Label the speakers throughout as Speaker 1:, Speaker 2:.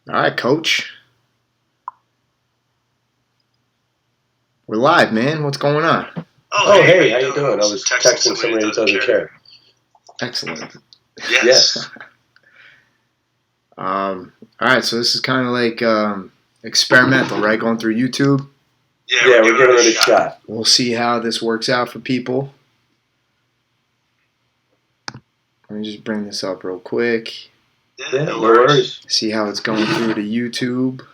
Speaker 1: All right, Coach. We're live, man. What's going on?
Speaker 2: Oh, hey, how you doing? I was texting somebody who doesn't care.
Speaker 1: Excellent.
Speaker 2: Yes.
Speaker 1: All right, so this is kind of like experimental, right? Going through YouTube.
Speaker 2: Yeah, we're giving it a shot.
Speaker 1: We'll see how this works out for people. Let me just bring this up real quick.
Speaker 2: Yeah, no worries.
Speaker 1: See how it's going through to YouTube.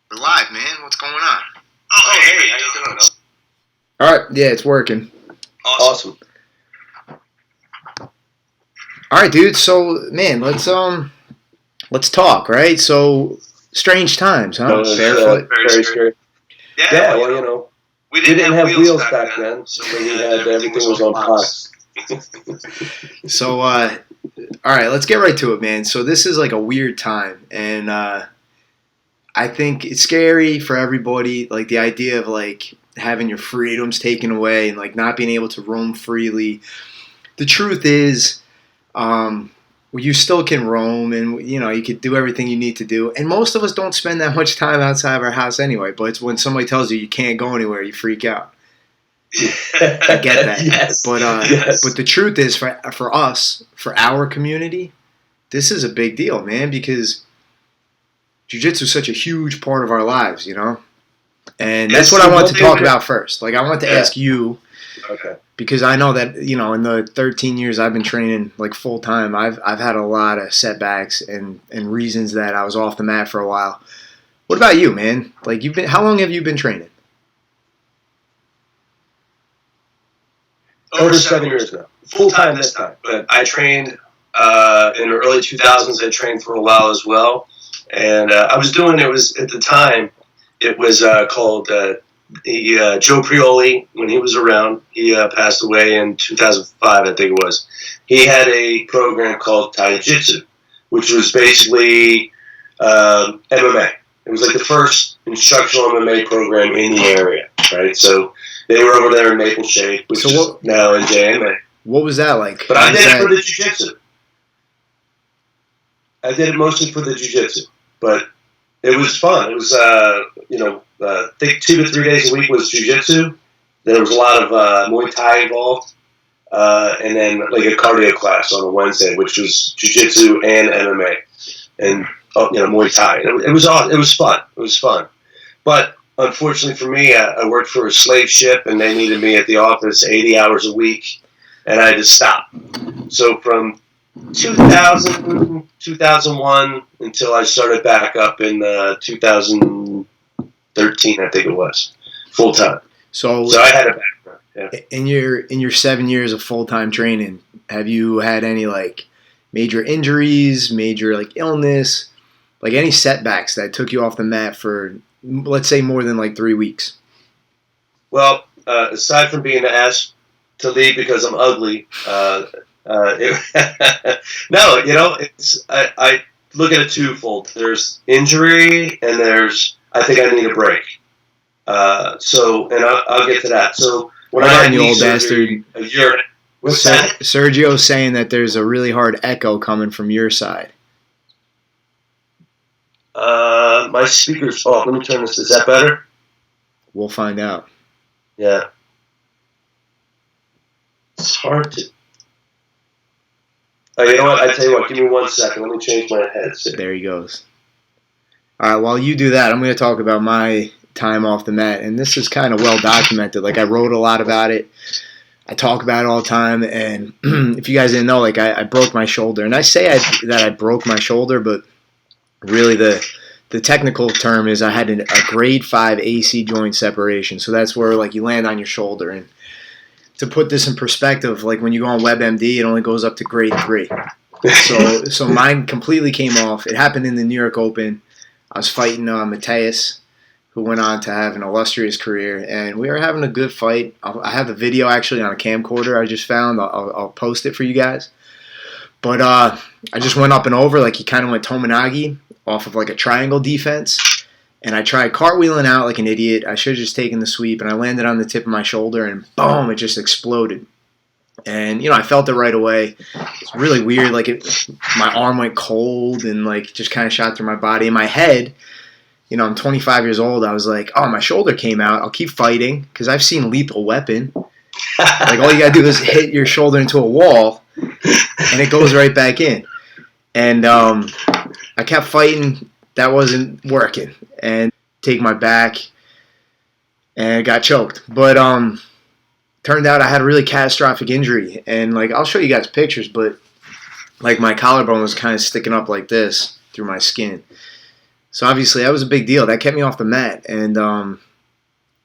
Speaker 1: We're live, man. What's going on?
Speaker 2: Oh, hey, how you doing?
Speaker 1: All right, yeah, it's working.
Speaker 2: Awesome.
Speaker 1: All right, dude. So, man, let's talk, right? So, strange times, huh?
Speaker 2: Barefoot. Very scary. Yeah, well, you know, we didn't have wheels back then, so we had everything was on pots.
Speaker 1: So, all right, let's get right to it, man. So, this is like a weird time, and I think it's scary for everybody. Like the idea of like having your freedoms taken away and like not being able to roam freely. The truth is, you still can roam, and you could do everything you need to do. And most of us don't spend that much time outside of our house anyway. But it's when somebody tells you can't go anywhere, you freak out. I get that.
Speaker 2: Yes.
Speaker 1: But the truth is, for us, for our community, this is a big deal, man, because Jiu-Jitsu is such a huge part of our lives, And that's what I want to talk about first. Like, I want to ask you,
Speaker 2: okay,
Speaker 1: because I know that, in the 13 years I've been training, like, full-time, I've had a lot of setbacks and reasons that I was off the mat for a while. What about you, man? Like, how long have you been training?
Speaker 2: Over 7 years now. Full-time this time. But I trained in the early 2000s. I trained for a while as well. And I was doing, at the time, it was called Joe Prioli, when he was around. He passed away in 2005, I think it was. He had a program called Jitsu, which was basically MMA. It was like the first instructional MMA program in the area, right? So they were over there in Maple Shade, which is now in JMA.
Speaker 1: What was that like?
Speaker 2: But I did it for the Jiu-Jitsu. I did it mostly for the Jiu-Jitsu. But it was fun. It was, I think 2 to 3 days a week was Jiu-Jitsu. There was a lot of Muay Thai involved. And then like a cardio class on a Wednesday, which was Jiu-Jitsu and MMA. And, Muay Thai. It was awesome. It was fun. It was fun. But unfortunately for me, I worked for a slave ship, and they needed me at the office 80 hours a week. And I had to stop. So from 2000, 2001 until I started back up in 2013, I think it was, full time. So I had a background. Yeah.
Speaker 1: In your 7 years of full time training, have you had any like major injuries, major like illness, like any setbacks that took you off the mat for, let's say, more than like 3 weeks?
Speaker 2: Well, aside from being asked to leave because I'm ugly. No, I look at it twofold. There's injury, and I think I need a break. I'll get to that. So when I had
Speaker 1: you old bastard,
Speaker 2: a year, what's that?
Speaker 1: Sergio's saying that there's a really hard echo coming from your side.
Speaker 2: My speaker's off. Let me turn this. Is that better?
Speaker 1: We'll find out.
Speaker 2: Yeah. It's hard to. Oh, you know what? I tell you what. Give me 1 second. Let me change my headset.
Speaker 1: There he goes. All right. While you do that, I'm going to talk about my time off the mat, and this is kind of well documented. Like, I wrote a lot about it. I talk about it all the time, and if you guys didn't know, like, I broke my shoulder, and I say that I broke my shoulder, but really the technical term is I had a grade 5 AC joint separation. So that's where like you land on your shoulder. And to put this in perspective, like when you go on WebMD, it only goes up to grade 3. So mine completely came off. It happened in the New York Open. I was fighting Mateus, who went on to have an illustrious career, and we were having a good fight. I have the video actually on a camcorder I just found. I'll post it for you guys. But I just went up and over, like he kind of went Tominagi off of like a triangle defense, And I tried cartwheeling out like an idiot. I should have just taken the sweep, and I landed on the tip of my shoulder, and boom, it just exploded. And I felt it right away. It's really weird. Like my arm went cold and like just kind of shot through my body. In my head, I'm 25 years old. I was like, oh, my shoulder came out. I'll keep fighting because I've seen Lethal Weapon. Like all you gotta do is hit your shoulder into a wall, and it goes right back in. And I kept fighting. That wasn't working. And take my back, and got choked. But turned out I had a really catastrophic injury, and like I'll show you guys pictures, but like my collarbone was kind of sticking up like this through my skin. So obviously that was a big deal. That kept me off the mat, and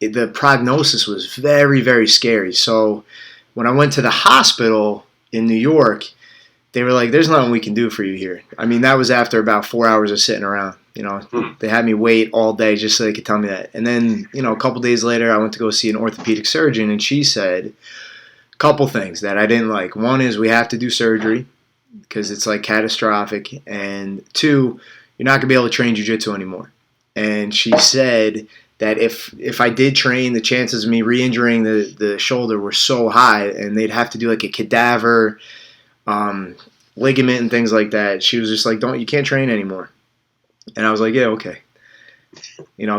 Speaker 1: the prognosis was very, very scary. So when I went to the hospital in New York, they were like, "There's nothing we can do for you here." I mean, that was after about 4 hours of sitting around. They had me wait all day just so they could tell me that. And then, a couple days later, I went to go see an orthopedic surgeon, and she said a couple things that I didn't like. One is we have to do surgery because it's like catastrophic. And two, you're not going to be able to train jiu-jitsu anymore. And she said that if I did train, the chances of me re-injuring the shoulder were so high, and they'd have to do like a cadaver, ligament and things like that. She was just like, you can't train anymore. And I was like, yeah, okay.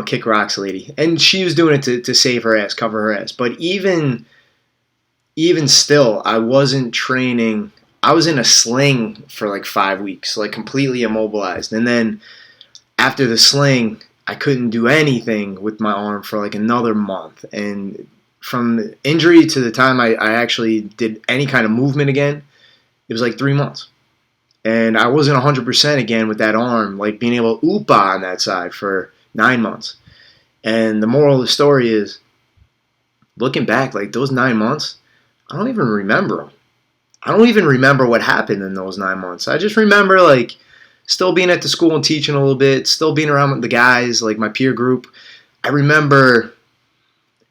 Speaker 1: Kick rocks, lady. And she was doing it to save her ass, cover her ass. But even still, I wasn't training. I was in a sling for like 5 weeks, like completely immobilized. And then after the sling, I couldn't do anything with my arm for like another month. And from injury to the time I actually did any kind of movement again, it was like 3 months. And I wasn't 100% again with that arm, like being able to oopa on that side for 9 months. And the moral of the story is, looking back, like those 9 months, I don't even remember them. I don't even remember what happened in those 9 months. I just remember like still being at the school and teaching a little bit, still being around with the guys, like my peer group. I remember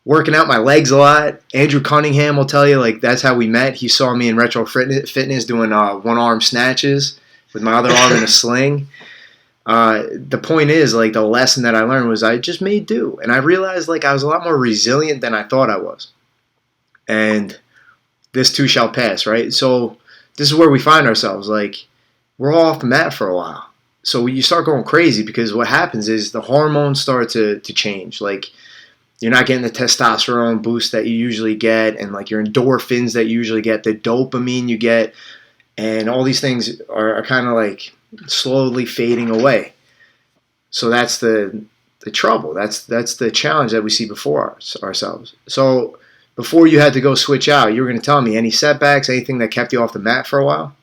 Speaker 1: working out my legs a lot. Andrew Cunningham will tell you, like, that's how we met. He saw me in Retro Fitness doing one-arm snatches with my other arm in a sling. The point is, like, the lesson that I learned was I just made do. And I realized, like, I was a lot more resilient than I thought I was. And this too shall pass, right? So this is where we find ourselves. Like, we're all off the mat for a while. So you start going crazy because what happens is the hormones start to change. Like, you're not getting the testosterone boost that you usually get, and like your endorphins that you usually get, the dopamine you get, and all these things are kind of like slowly fading away. So that's the trouble. That's the challenge that we see before ourselves. So before you had to go switch out, you were going to tell me any setbacks, anything that kept you off the mat for a while?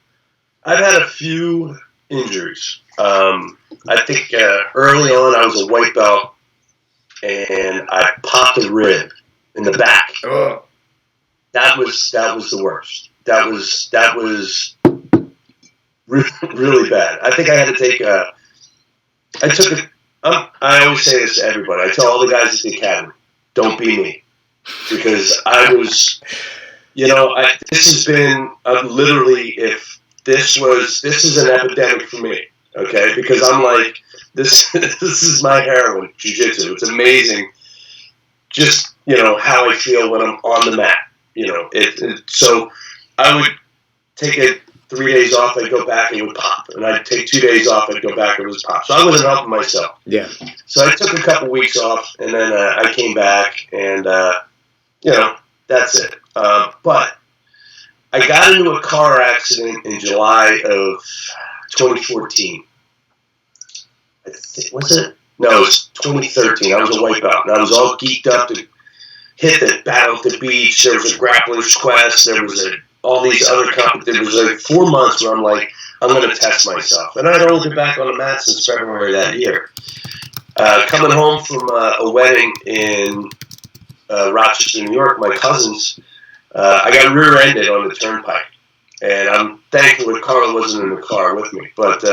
Speaker 2: I've had a few injuries. I think early on I was a white belt, and I popped a rib in the back.
Speaker 1: Ugh.
Speaker 2: That was the worst. That was really bad. I think I had to take I always say this to everybody. I tell all the guys at the academy, don't be me. Because I was, this has been literally, if this is an epidemic for me, okay? Because I'm like, this is my heroin, jiu-jitsu. It's amazing just, how I feel when I'm on the mat. So I would take it 3 days off, I'd go back, and it would pop. And I'd take 2 days off, I'd go back, and it would pop. So I wasn't helping myself.
Speaker 1: Yeah.
Speaker 2: So I took a couple weeks off, and then I came back, and, that's it. But I got into a car accident in July of 2014. Was it? No, it was 2013. I was a white belt, and I was all geeked up to hit the battle at the beach. There was a grappler's quest. There was all these other companies. There was like 4 months where I'm like, I'm going to test myself. And I'd only been back on the mat since February that year. Coming home from a wedding in Rochester, New York, my cousins, I got rear-ended on the turnpike. And I'm thankful that Carla wasn't in the car with me. But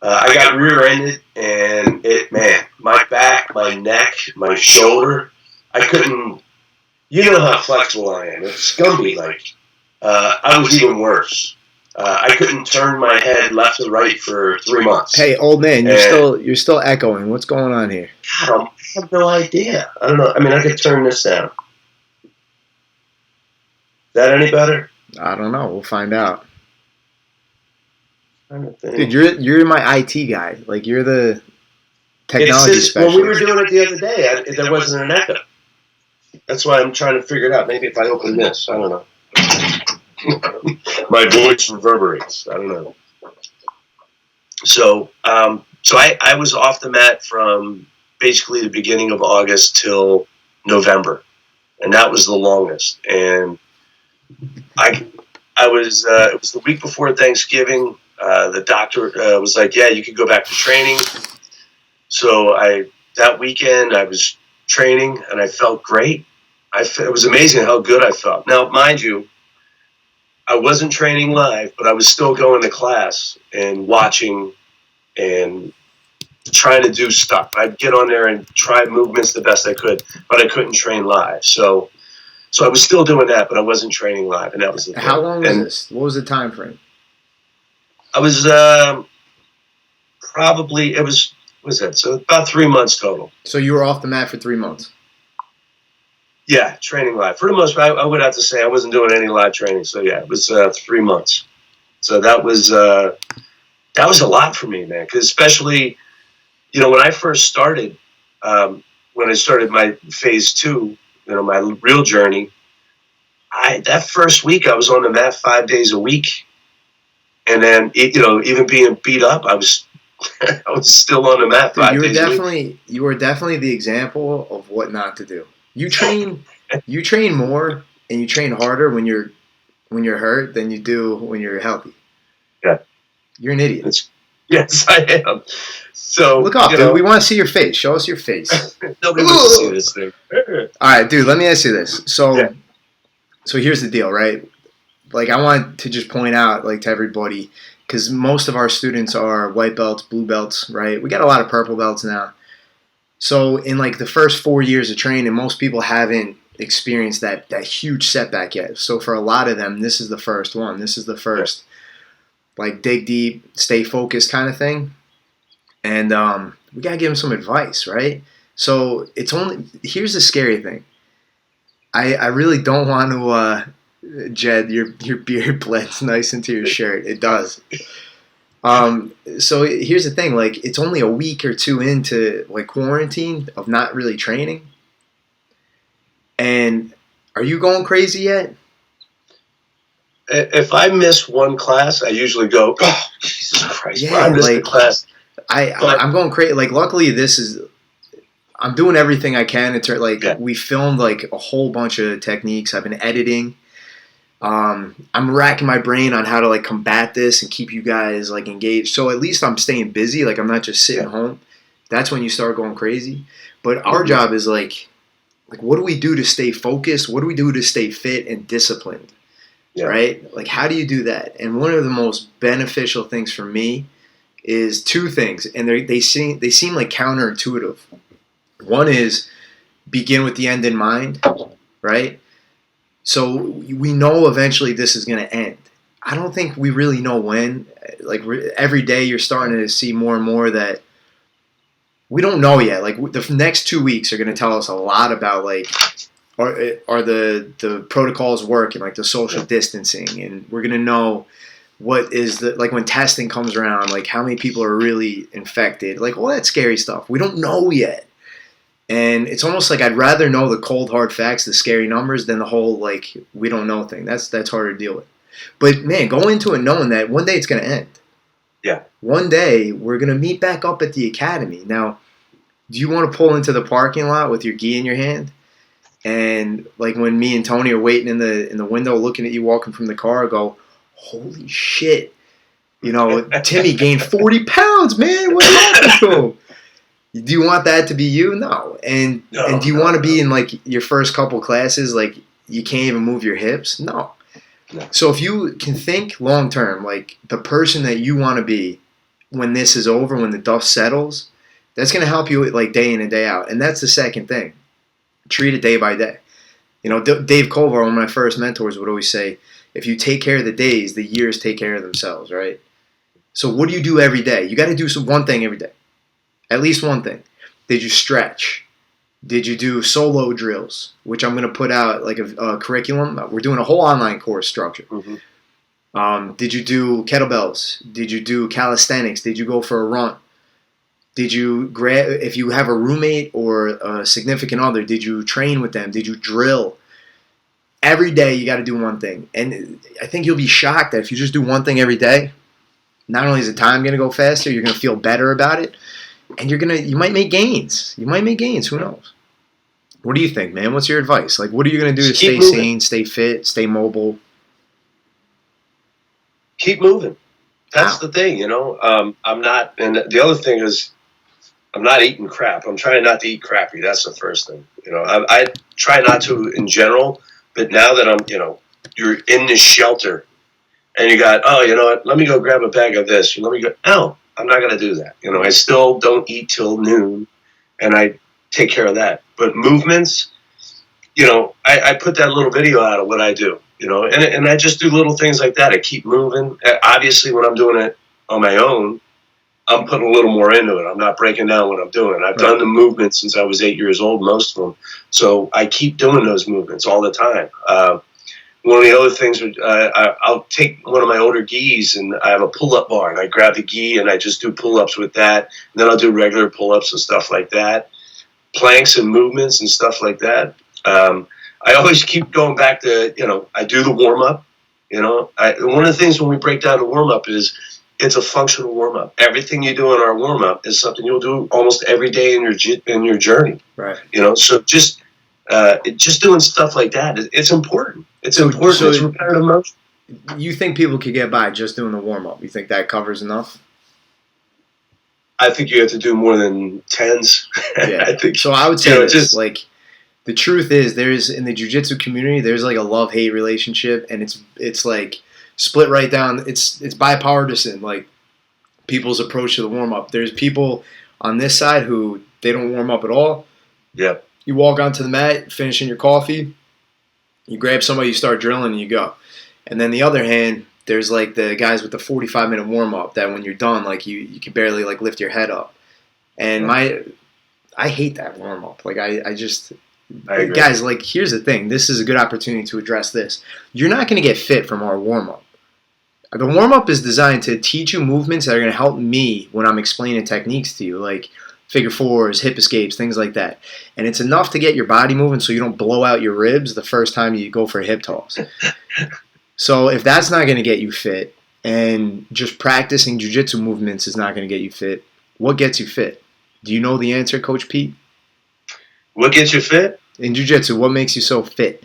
Speaker 2: I got rear-ended, and my back, my neck, my shoulder, I couldn't, how flexible I am. It's Gumby, like, I was even worse. I couldn't turn my head left to right for 3 months.
Speaker 1: Hey, old man, you're still echoing. What's going on here?
Speaker 2: God, I have no idea. I don't know. I mean, I could turn this down. Is that any better?
Speaker 1: I don't know. We'll find out.
Speaker 2: Dude,
Speaker 1: you're my IT guy. Like, you're the technology specialist.
Speaker 2: When we were doing it the other day, there wasn't an echo. That's why I'm trying to figure it out. Maybe if I open this, I don't know. My voice reverberates. I don't know. So I was off the mat from basically the beginning of August till November, and that was the longest. And I was it was the week before Thanksgiving. The doctor was like, "Yeah, you can go back to training." So that weekend I was training, and I felt great. It was amazing how good I felt. Now, mind you, I wasn't training live, but I was still going to class and watching and trying to do stuff. I'd get on there and try movements the best I could, but I couldn't train live. So I was still doing that, but I wasn't training live, and that was the thing.
Speaker 1: How long was this? What was the time frame?
Speaker 2: I was probably, it was that? So about 3 months total.
Speaker 1: So you were off the mat for 3 months?
Speaker 2: Yeah, training live. For the most part, I would have to say I wasn't doing any live training. So yeah, it was 3 months. So that was a lot for me, man. Because especially, when I first started, when I started my phase 2, my real journey, that first week I was on the mat 5 days a week, and then even being beat up, I was I was still on the mat 5 days a week.
Speaker 1: You were definitely the example of what not to do. You train more and you train harder when you're hurt than you do when you're healthy.
Speaker 2: Yeah,
Speaker 1: you're an idiot.
Speaker 2: Yes, I am. So
Speaker 1: look up, dude. We want to see your face. Show us your face.
Speaker 2: Nobody wants to see this thing.
Speaker 1: All right, dude. Let me ask you this. So here's the deal, right? Like, I want to just point out, like, to everybody, because most of our students are white belts, blue belts, right? We got a lot of purple belts now. So in, like, the first 4 years of training, most people haven't experienced that huge setback yet. So for a lot of them, this is the first one. This is the first, like, dig deep, stay focused kind of thing. And we got to give them some advice, right? So here's the scary thing. I really don't want to, Jed, your beard blends nice into your shirt. It does. So here's the thing, like, it's only a week or two into, like, quarantine of not really training. And are you going crazy yet?
Speaker 2: If I miss one class, I usually go, oh, Jesus Christ, I missed the class.
Speaker 1: I'm going crazy. Like, luckily I'm doing everything I can. We filmed, like, a whole bunch of techniques. I've been editing. I'm racking my brain on how to, like, combat this and keep you guys, like, engaged. So at least I'm staying busy. Like, I'm not just sitting home. That's when you start going crazy. But our job is, like, what do we do to stay focused? What do we do to stay fit and disciplined? Yeah. Right? Like, how do you do that? And one of the most beneficial things for me is two things, and they seem like counterintuitive. One is begin with the end in mind, right? So we know eventually this is going to end. I don't think we really know when. Like, every day you're starting to see more and more that we don't know yet. Like, the next 2 weeks are going to tell us a lot about, like, are the protocols working, like the social distancing, and we're going to know what is like, when testing comes around, like, how many people are really infected, like, all that scary stuff. We don't know yet. And it's almost like I'd rather know the cold, hard facts, the scary numbers, than the whole, like, we don't know thing. That's harder to deal with. But, man, go into it knowing that one day it's going to end.
Speaker 2: Yeah.
Speaker 1: One day we're going to meet back up at the academy. Now, do you want to pull into the parking lot with your gi in your hand? And, like, when me and Tony are waiting in the window looking at you walking from the car, go, holy shit. Timmy gained 40 pounds, man. What happened to him? Do you want that to be you? No. And do you want to be in, like, your first couple classes, like, you can't even move your hips? No. So if you can think long term, like, the person that you want to be when this is over, when the dust settles, that's going to help you, like, day in and day out. And that's the second thing. Treat it day by day. Dave Kovar, one of my first mentors, would always say, if you take care of the days, the years take care of themselves, right? So what do you do every day? You got to do one thing every day, at least one thing. Did you stretch? Did you do solo drills, which I'm going to put out like a curriculum? We're doing a whole online course structure.
Speaker 2: Mm-hmm.
Speaker 1: Did you do kettlebells? Did you do calisthenics? Did you go for a run? Did you grab, if you have a roommate or a significant other, did you train with them? Did you drill? Every day you got to do one thing. And I think you'll be shocked that if you just do one thing every day, not only is the time going to go faster, you're going to feel better about it. And you might make gains. You might make gains. Who knows? What do you think, man? What's your advice? Like, what are you going to do to stay sane, stay fit, stay mobile?
Speaker 2: Keep moving. That's the thing, you know. I'm not, and the other thing is, I'm not eating crap. I'm trying not to eat crappy. That's the first thing. You know, I try not to in general, but now that I'm, you know, you're in this shelter and you got, oh, you know what, let me go grab a bag of this. Let me go, no, I'm not going to do that. You know, I still don't eat till noon and I take care of that. But movements, you know, I put that little video out of what I do, you know, and I just do little things like that. I keep moving. Obviously, when I'm doing it on my own, I'm putting a little more into it. I'm not breaking down what I'm doing. I've done the movements since I was 8 years old, most of them. So I keep doing those movements all the time. One of the other things, I'll take one of my older gis and I have a pull-up bar, and I grab the gi and I just do pull-ups with that. And then I'll do regular pull-ups and stuff like that, planks and movements and stuff like that. I always keep going back to, you know, I do the warm-up. You know, one of the things when we break down the warm-up is it's a functional warm-up. Everything you do in our warm-up is something you'll do almost every day in your journey.
Speaker 1: Right.
Speaker 2: You know, so just doing stuff like that, it's important. It's important.
Speaker 1: So
Speaker 2: it's repetitive motion.
Speaker 1: You think people could get by just doing the warm-up? You think that covers enough?
Speaker 2: I think you have to do more than tens.
Speaker 1: Yeah.
Speaker 2: I think
Speaker 1: so. I would say this, like, the truth is, there's in the jiu-jitsu community, there's like a love-hate relationship, and it's like split right down. It's bipartisan. Like, people's approach to the warm-up. There's people on this side who they don't warm up at all.
Speaker 2: Yeah.
Speaker 1: You walk onto the mat, finishing your coffee, you grab somebody, you start drilling, and you go. And then the other hand, there's like the guys with the 45-minute warm-up that when you're done, like you can barely like lift your head up. And I hate that warm-up. Like I agree. Guys, like, here's the thing. This is a good opportunity to address this. You're not going to get fit from our warm-up. The warm-up is designed to teach you movements that are going to help me when I'm explaining techniques to you, like figure fours, hip escapes, things like that. And it's enough to get your body moving so you don't blow out your ribs the first time you go for a hip toss. So if that's not going to get you fit, and just practicing jiu-jitsu movements is not going to get you fit, what gets you fit? Do you know the answer, Coach Pete?
Speaker 2: What gets you fit?
Speaker 1: In jiu-jitsu, what makes you so fit?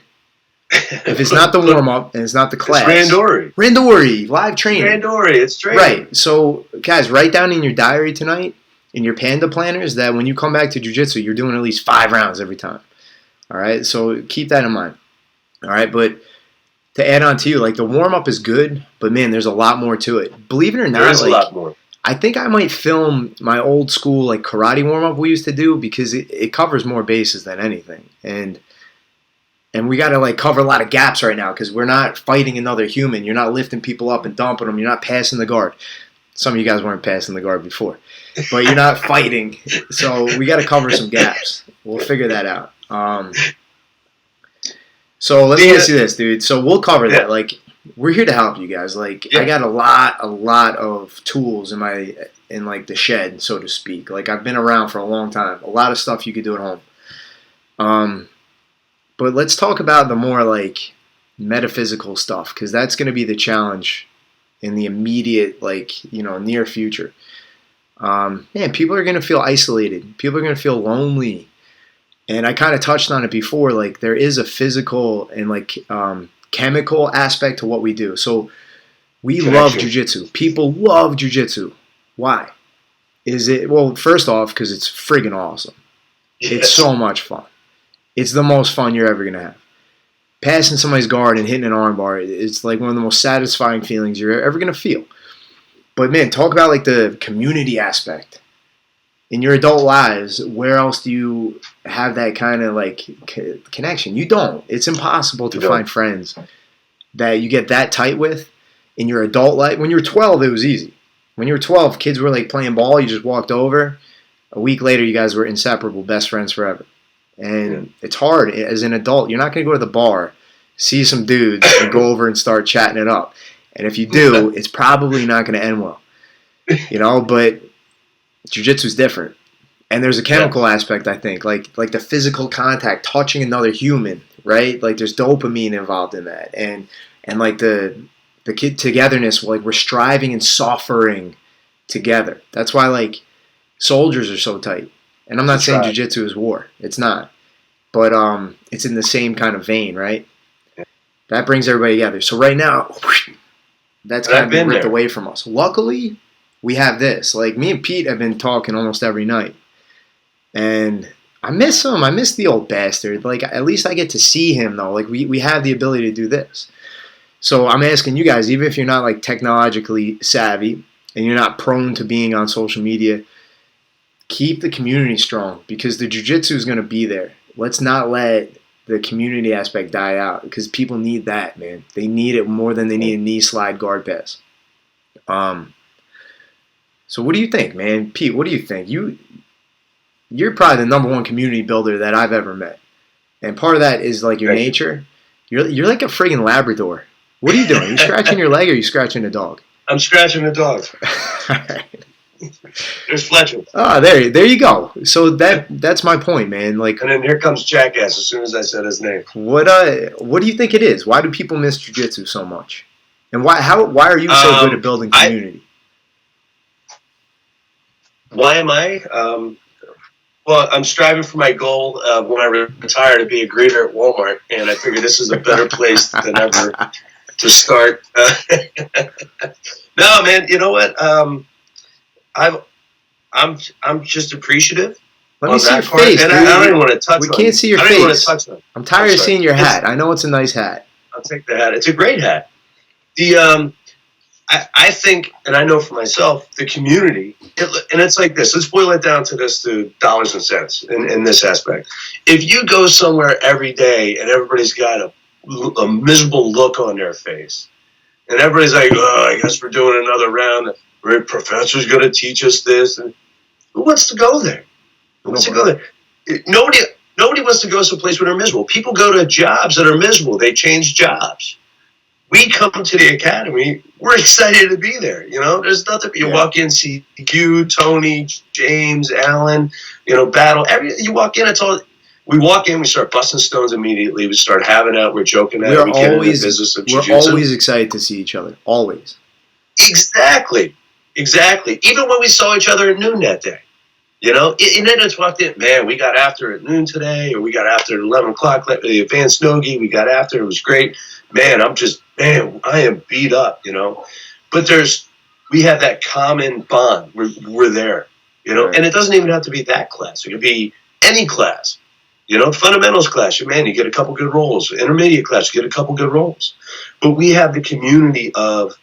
Speaker 1: If it's not the warm-up and it's not the class.
Speaker 2: It's randori.
Speaker 1: Randori, live training.
Speaker 2: Randori, it's training.
Speaker 1: Right. So, guys, write down in your diary tonight, in your Panda planners, that when you come back to jiu-jitsu, you're doing at least 5 rounds every time. All right? So keep that in mind. All right? But to add on to you, like, the warm-up is good, but, man, there's a lot more to it. Believe it or not,
Speaker 2: there is a lot more.
Speaker 1: I think I might film my old school like karate warm-up we used to do, because it covers more bases than anything. And we got to like cover a lot of gaps right now, because we're not fighting another human. You're not lifting people up and dumping them. You're not passing the guard. Some of you guys weren't passing the guard before. But you're not fighting. So we got to cover some gaps. We'll figure that out. So let's see this, dude. So we'll cover that. Like, we're here to help you guys. Like, I got a lot of tools in like the shed, so to speak. Like, I've been around for a long time. A lot of stuff you could do at home. But let's talk about the more like metaphysical stuff, because that's going to be the challenge in the immediate, like, you know, near future. Man, people are going to feel isolated. People are going to feel lonely. And I kind of touched on it before. Like, there is a physical and like chemical aspect to what we do. So we love jiu-jitsu. People love jiu-jitsu. Why? Is it? Well, first off, because it's friggin' awesome. Yes. It's so much fun. It's the most fun you're ever going to have. Passing somebody's guard and hitting an armbar, it's like one of the most satisfying feelings you're ever going to feel. But, man, talk about like the community aspect. In your adult lives, where else do you have that kind of like connection? You don't. It's impossible to find friends that you get that tight with in your adult life. When you were 12, it was easy. When you were 12, kids were like playing ball. You just walked over. A week later, you guys were inseparable, best friends forever. And it's hard as an adult. You're not going to go to the bar, see some dudes, and go over and start chatting it up. And if you do, it's probably not going to end well. But jiu-jitsu is different. And there's a chemical aspect, I think, like the physical contact, touching another human, right? Like there's dopamine involved in that. And like the kid togetherness, like we're striving and suffering together. That's why like soldiers are so tight. And I'm not saying jiu-jitsu is war. It's not. But it's in the same kind of vein, right? That brings everybody together. So right now, that's kind of been ripped away from us. Luckily, we have this. Like me and Pete have been talking almost every night. And I miss him. I miss the old bastard. Like at least I get to see him though. Like we have the ability to do this. So I'm asking you guys, even if you're not like technologically savvy and you're not prone to being on social media, keep the community strong because the jiu-jitsu is going to be there. Let's not let the community aspect die out because people need that, man. They need it more than they need a knee slide guard pass. So what do you think, man? Pete, what do you think? You're probably the number one community builder that I've ever met. And part of that is like your nature. You're like a friggin' Labrador. What are you doing? Are you scratching your leg or are you scratching a dog?
Speaker 2: I'm scratching a dog.
Speaker 1: All right.
Speaker 2: There's Fletcher.
Speaker 1: Oh, there you go. So that's my point, man. Like,
Speaker 2: and then here comes Jackass as soon as I said his name.
Speaker 1: What do you think it is? Why do people miss jiu-jitsu so much? And why are you so good at building community?
Speaker 2: Why am I? Well, I'm striving for my goal when I retire to be a greeter at Walmart, and I figure this is a better place than ever to start. No, man. You know what? I'm just appreciative.
Speaker 1: Let me see your face,
Speaker 2: and
Speaker 1: dude.
Speaker 2: I don't even want to touch.
Speaker 1: We can't see your face.
Speaker 2: I don't even want to touch them.
Speaker 1: I'm tired of seeing your hat. I know it's a nice hat.
Speaker 2: I'll take the hat. It's a great hat. I think, and I know for myself, the community, and it's like this. Let's boil it down to dollars and cents in this aspect. If you go somewhere every day and everybody's got a miserable look on their face, and everybody's like, oh, I guess we're doing another round. The professor's going to teach us this. And who wants to go there? Who wants to go there? Nobody wants to go someplace where they're miserable. People go to jobs that are miserable. They change jobs. We come to the academy, we're excited to be there. There's nothing. You walk in, see you, Tony, James, Alan, Battle. You walk in, it's all. We walk in, we start busting stones immediately. We start having out, we're joking at it. We get in the business of jiu-jitsu.
Speaker 1: We're always excited to see each other. Always.
Speaker 2: Exactly. Even when we saw each other at noon that day. And then it's walked in, man, we got after at noon today, or we got after at 11 o'clock, the advanced nogi, we got after, it was great. Man, I am beat up, But we have that common bond. We're there,
Speaker 1: Right.
Speaker 2: And it doesn't even have to be that class. It could be any class, fundamentals class. Man, you get a couple good rolls. Intermediate class, you get a couple good rolls. But we have the community of,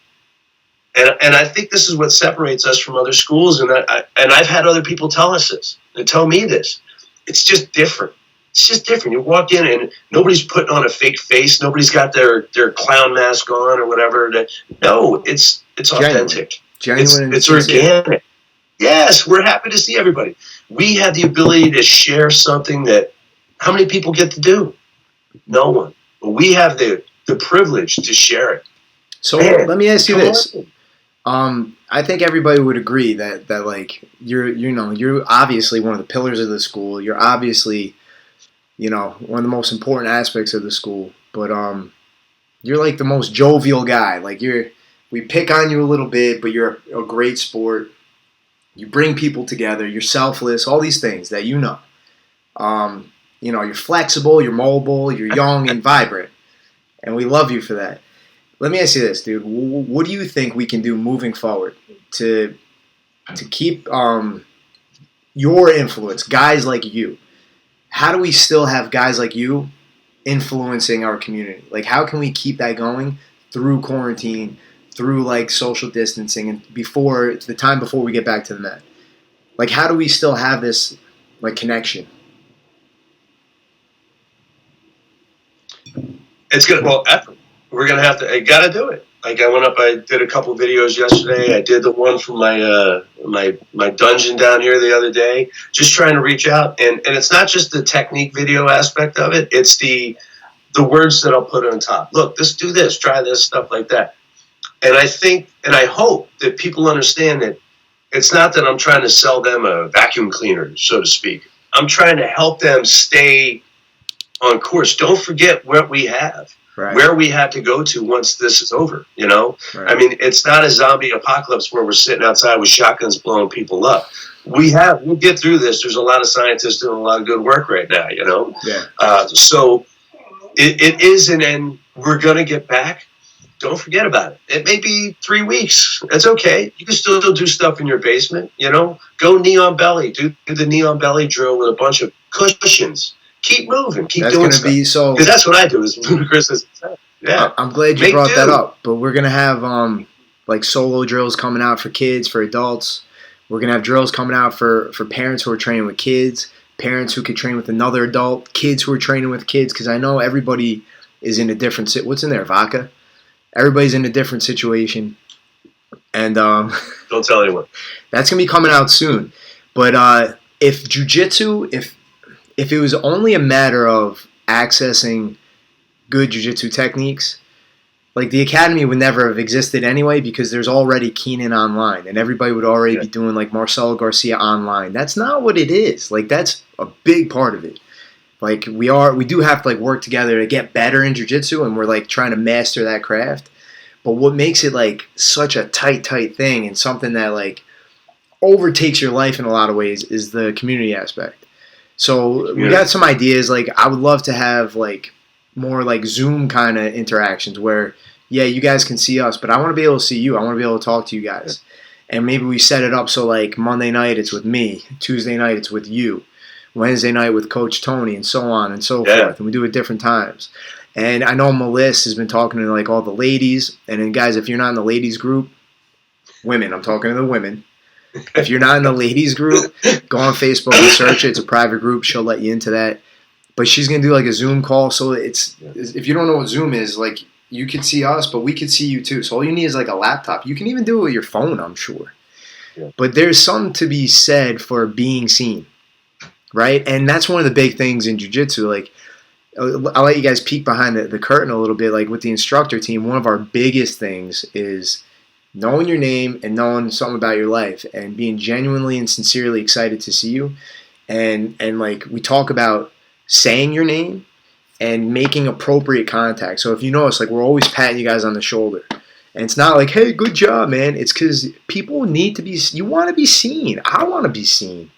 Speaker 2: and I think this is what separates us from other schools. And I've had other people tell us this and tell me this. It's just different. It's just different. You walk in and nobody's putting on a fake face. Nobody's got their clown mask on or whatever. No, it's authentic.
Speaker 1: Genuine.
Speaker 2: It's organic. Yes, we're happy to see everybody. We have the ability to share something that how many people get to do? No one. But we have the privilege to share it.
Speaker 1: So let me ask you this. I think everybody would agree that like you're obviously one of the pillars of the school. You're obviously one of the most important aspects of the school. But you're like the most jovial guy. Like we pick on you a little bit, but you're a great sport. You bring people together. You're selfless. All these things that you're flexible. You're mobile. You're young and vibrant, and we love you for that. Let me ask you this, dude. What do you think we can do moving forward to keep your influence, guys like you? How do we still have guys like you influencing our community? Like, how can we keep that going through quarantine, through like social distancing, and before we get back to the mat? Like, how do we still have this like connection?
Speaker 2: It's good. Well, effort. we're gonna have to. I gotta do it. Like I went up. I did a couple videos yesterday. I did the one from my dungeon down here the other day. Just trying to reach out, and it's not just the technique video aspect of it. It's the words that I'll put on top. Look, do this, try this, stuff like that. And I think, and I hope that people understand that it's not that I'm trying to sell them a vacuum cleaner, so to speak. I'm trying to help them stay on course. Don't forget what we have, right, where we have to go to once this is over, you know? Right. I mean, it's not a zombie apocalypse where we're sitting outside with shotguns blowing people up. We'll get through this. There's a lot of scientists doing a lot of good work right now, you know? Yeah. So it is an end. We're going to get back. Don't forget about it. It may be 3 weeks. That's okay. You can still do stuff in your basement, you know? Go neon belly. Do the neon belly drill with a bunch of cushions. Keep moving. Keep doing stuff. Because that's what I do. Is ludicrous. Yeah.
Speaker 1: I'm glad you brought that up. But we're gonna have like solo drills coming out for kids, for adults. We're gonna have drills coming out for parents who are training with kids, parents who could train with another adult, kids who are training with kids. Because I know everybody is in a different. What's in there? Vodka. Everybody's in a different situation, and
Speaker 2: don't tell anyone.
Speaker 1: That's gonna be coming out soon. But if jiu-jitsu, if it was only a matter of accessing good jiu-jitsu techniques, like the academy would never have existed anyway, because there's already Keenan online, and everybody would already be doing like Marcelo Garcia online. That's not what it is. Like that's a big part of it. Like we do have to like work together to get better in jiu-jitsu, and we're like trying to master that craft. But what makes it like such a tight thing and something that like overtakes your life in a lot of ways is the community aspect. So we got some ideas. Like I would love to have like more like Zoom kind of interactions where you guys can see us, but I want to be able to see you. I want to be able to talk to you guys. And maybe we set it up so like Monday night it's with me, Tuesday night it's with you, Wednesday night with Coach Tony, and so on and so forth. And we do it different times. And I know Melissa has been talking to like all the ladies. And then guys, if you're not in the ladies group, women, I'm talking to the women. If you're not in the ladies group, go on Facebook and search it. It's a private group. She'll let you into that. But she's going to do like a Zoom call. So it's if you don't know what Zoom is, like you could see us, but we could see you too. So all you need is like a laptop. You can even do it with your phone, I'm sure. Yeah. But there's something to be said for being seen. Right? And that's one of the big things in jiu-jitsu. Like, I'll let you guys peek behind the curtain a little bit. Like, with the instructor team, one of our biggest things is knowing your name and knowing something about your life and being genuinely and sincerely excited to see you. And like, we talk about saying your name and making appropriate contact. So if you notice, like, we're always patting you guys on the shoulder. And it's not like, hey, good job, man. It's because people need to be – you want to be seen. I want to be seen.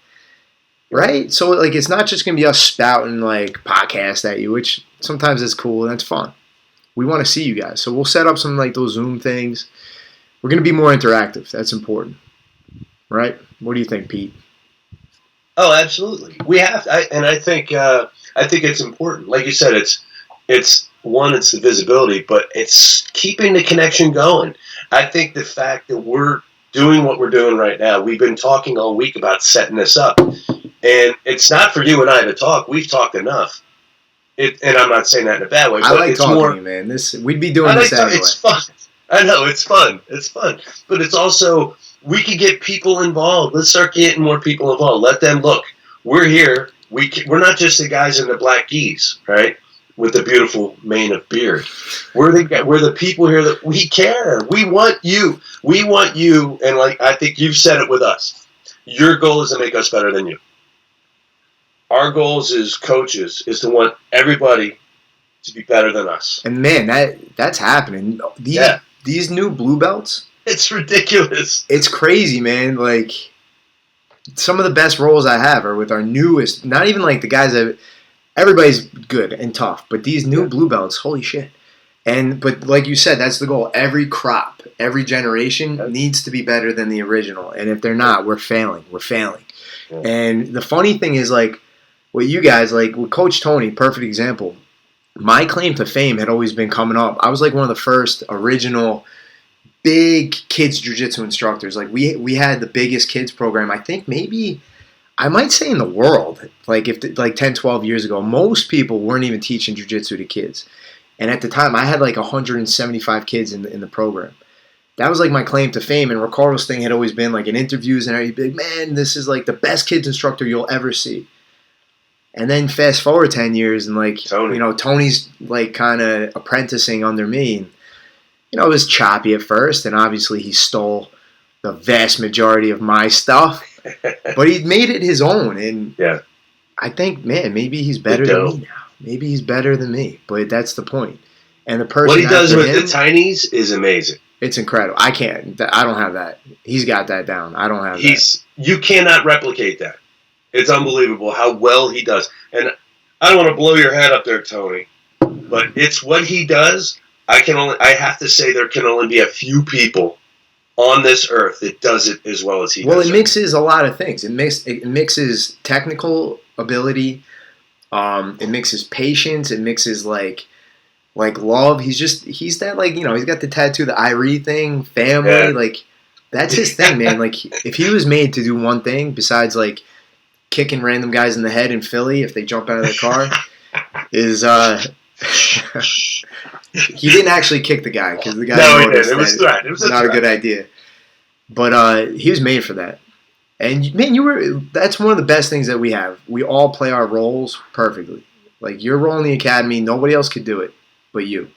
Speaker 1: Right? So, like, it's not just going to be us spouting, like, podcasts at you, which sometimes is cool and that's fun. We want to see you guys. So we'll set up some, like, those Zoom things. We're going to be more interactive. That's important. Right? What do you think, Pete?
Speaker 2: Oh, absolutely. We have to, and I think it's important. Like you said, it's the visibility, but it's keeping the connection going. I think the fact that we're doing what we're doing right now, we've been talking all week about setting this up. And it's not for you and I to talk. We've talked enough. And I'm not saying that in a bad way. But
Speaker 1: I like talking to you, man. We'd be doing this anyway.
Speaker 2: It's fun. I know, it's fun. It's fun. But it's also, we can get people involved. Let's start getting more people involved. Let them look. We're here. We're not just the guys in the black geese, right? With the beautiful mane of beard. We're the people here that we care. We want you. We want you. And like I think you've said it with us. Your goal is to make us better than you. Our goals as coaches is to want everybody to be better than us.
Speaker 1: And man, that's happening. These new blue belts.
Speaker 2: It's ridiculous.
Speaker 1: It's crazy, man. Like some of the best roles I have are with our newest. Not even like the guys that everybody's good and tough, but these new blue belts, holy shit. But like you said, that's the goal. Every crop, every generation needs to be better than the original. And if they're not, we're failing. We're failing. Yeah. And the funny thing is, like, what you guys, like, with Coach Tony, perfect example. My claim to fame had always been coming up. I was like one of the first original big kids jiu-jitsu instructors. Like we had the biggest kids program, I think maybe, I might say in the world, like 10, 12 years ago. Most people weren't even teaching jiu-jitsu to kids. And at the time, I had like 175 kids in the program. That was like my claim to fame. And Ricardo's thing had always been like in interviews and everything, he'd be like, man, this is like the best kids instructor you'll ever see. And then fast forward 10 years and like, Tony's like kind of apprenticing under me. And, it was choppy at first. And obviously he stole the vast majority of my stuff. But he made it his own. And I think, man, maybe he's better than me now. Maybe he's better than me. But that's the point. And the person
Speaker 2: what he does with the tinies is amazing.
Speaker 1: It's incredible. I can't. I don't have that. He's got that down. I don't have that.
Speaker 2: You cannot replicate that. It's unbelievable how well he does. And I don't want to blow your head up there, Tony, but it's what he does. I have to say there can only be a few people on this earth that does it as well as he does.
Speaker 1: Well, it mixes a lot of things. It mixes technical ability. It mixes patience. It mixes like love. He's that like, he's got the tattoo, the Irie thing, family. Yeah. Like that's his thing, man. Like if he was made to do one thing besides like kicking random guys in the head in Philly if they jump out of their car, is he didn't actually kick the guy because the guy noticed
Speaker 2: it was threat. It was
Speaker 1: not a good idea. But he was made for that. And man, that's one of the best things that we have. We all play our roles perfectly. Like your role in the academy, nobody else could do it but you.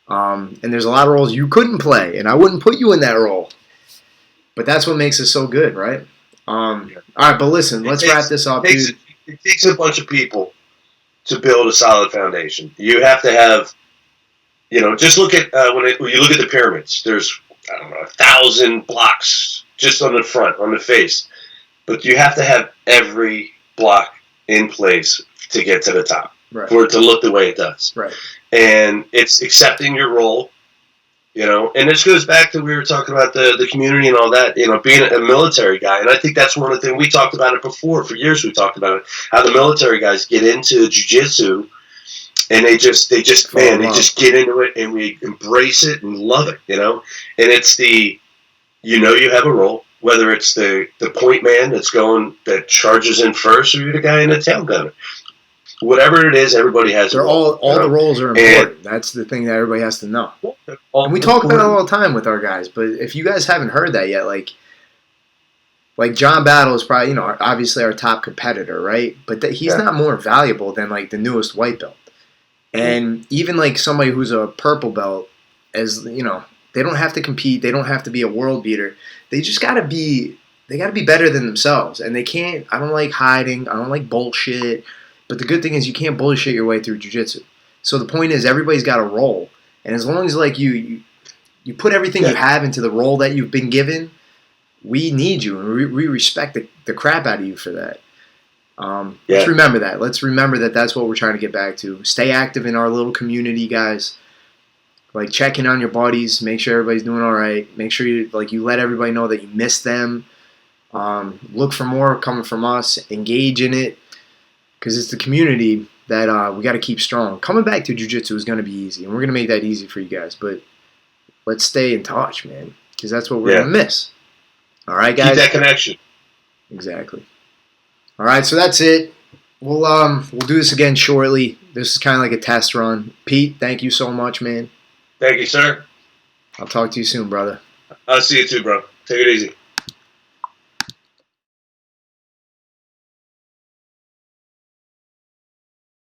Speaker 1: And there's a lot of roles you couldn't play, and I wouldn't put you in that role. But that's what makes it so good, right? All right, but listen, let's wrap this up, dude.
Speaker 2: It takes a bunch of people to build a solid foundation. You have to have, just look at when you look at the pyramids. There's 1,000 blocks just on the front, on the face, but you have to have every block in place to get to the top for it to look the way it does.
Speaker 1: Right.
Speaker 2: And it's accepting your role. And this goes back to we were talking about the community and all that, being a military guy. And I think that's one of the things we talked about it before. For years we talked about it, how the military guys get into jiu-jitsu and they just get into it and we embrace it and love it, And it's you have a role, whether it's the point man that charges in first or you're the guy in the tail gunner. Whatever it is, everybody has a role.
Speaker 1: All the roles are important. That's the thing that everybody has to know. And we talk about it all the time with our guys, but if you guys haven't heard that yet, like John Battle is probably, obviously our top competitor, right? But he's not more valuable than like the newest white belt. And even like somebody who's a purple belt, as they don't have to compete, they don't have to be a world beater. They just gotta be better than themselves. And they can't. I don't like hiding. I don't like bullshit. But the good thing is you can't bullshit your way through jiu-jitsu. So the point is everybody's got a role. And as long as like you put everything you have into the role that you've been given, we need you. And we respect the crap out of you for that. Let's remember that. Let's remember that that's what we're trying to get back to. Stay active in our little community, guys. Like check in on your buddies. Make sure everybody's doing all right. Make sure you let everybody know that you miss them. Look for more coming from us. Engage in it. Because it's the community that we got to keep strong. Coming back to jiu-jitsu is going to be easy, and we're going to make that easy for you guys. But let's stay in touch, man, because that's what we're going to miss. All right, guys?
Speaker 2: Keep that connection.
Speaker 1: Exactly. All right, so that's it. We'll do this again shortly. This is kind of like a test run. Pete, thank you so much, man.
Speaker 2: Thank you, sir.
Speaker 1: I'll talk to you soon, brother.
Speaker 2: I'll see you too, bro. Take it easy.